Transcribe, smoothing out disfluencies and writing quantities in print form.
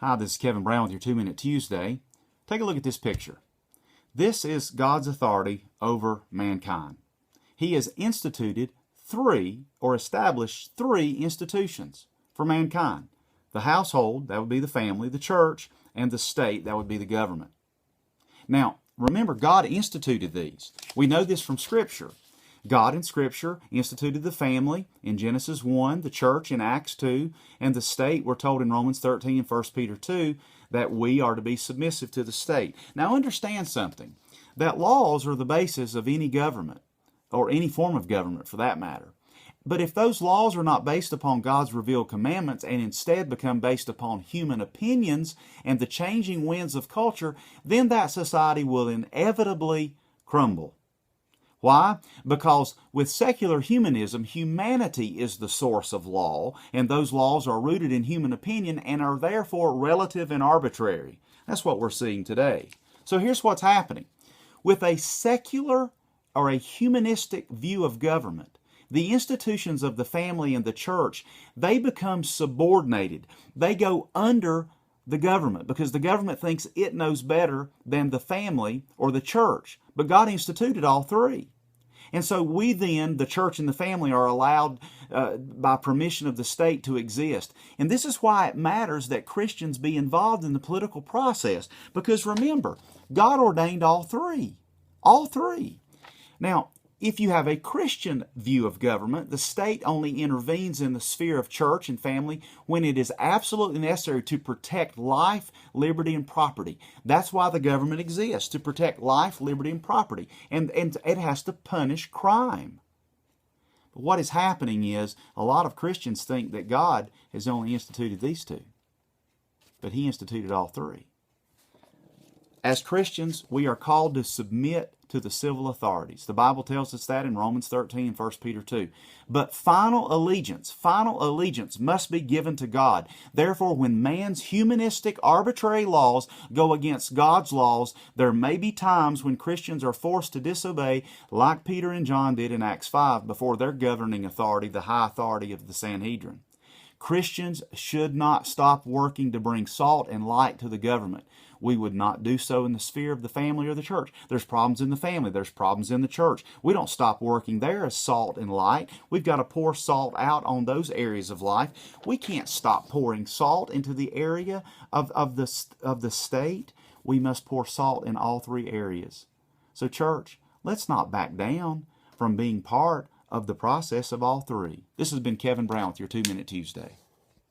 Hi, this is Kevin Brown with your 2 Minute Tuesday. Take a look at this picture. This is God's authority over mankind. He has instituted established three institutions for mankind. The household, that would be the family, the church, and the state, that would be the government. Now, remember, God instituted these. We know this from Scripture. God in Scripture instituted the family in Genesis 1, the church in Acts 2, and the state, we're told in Romans 13 and 1 Peter 2, that we are to be submissive to the state. Now understand something, that laws are the basis of any government, or any form of government for that matter. But if those laws are not based upon God's revealed commandments and instead become based upon human opinions and the changing winds of culture, then that society will inevitably crumble. Why? Because with secular humanism, humanity is the source of law, and those laws are rooted in human opinion and are therefore relative and arbitrary. That's what we're seeing today. So here's what's happening. With a secular or a humanistic view of government, the institutions of the family and the church, they become subordinated. They go under the government because the government thinks it knows better than the family or the church. But God instituted all three. And so we then, the church and the family, are allowed by permission of the state to exist. And this is why it matters that Christians be involved in the political process. Because remember, God ordained all three. All three. Now, if you have a Christian view of government, the state only intervenes in the sphere of church and family when it is absolutely necessary to protect life, liberty, and property. That's why the government exists, to protect life, liberty, and property. And it has to punish crime. But what is happening is a lot of Christians think that God has only instituted these two. But He instituted all three. As Christians, we are called to submit to the civil authorities. The Bible tells us that in Romans 13 and 1 Peter 2. But final allegiance must be given to God. Therefore, when man's humanistic, arbitrary laws go against God's laws, there may be times when Christians are forced to disobey, like Peter and John did in Acts 5, before their governing authority, the high authority of the Sanhedrin. Christians should not stop working to bring salt and light to the government. We would not do so in the sphere of the family or the church. There's problems in the family. There's problems in the church. We don't stop working there as salt and light. We've got to pour salt out on those areas of life. We can't stop pouring salt into the area of the state. We must pour salt in all three areas. So church, let's not back down from being part of the process of all three. This has been Kevin Brown with your 2 Minute Tuesday.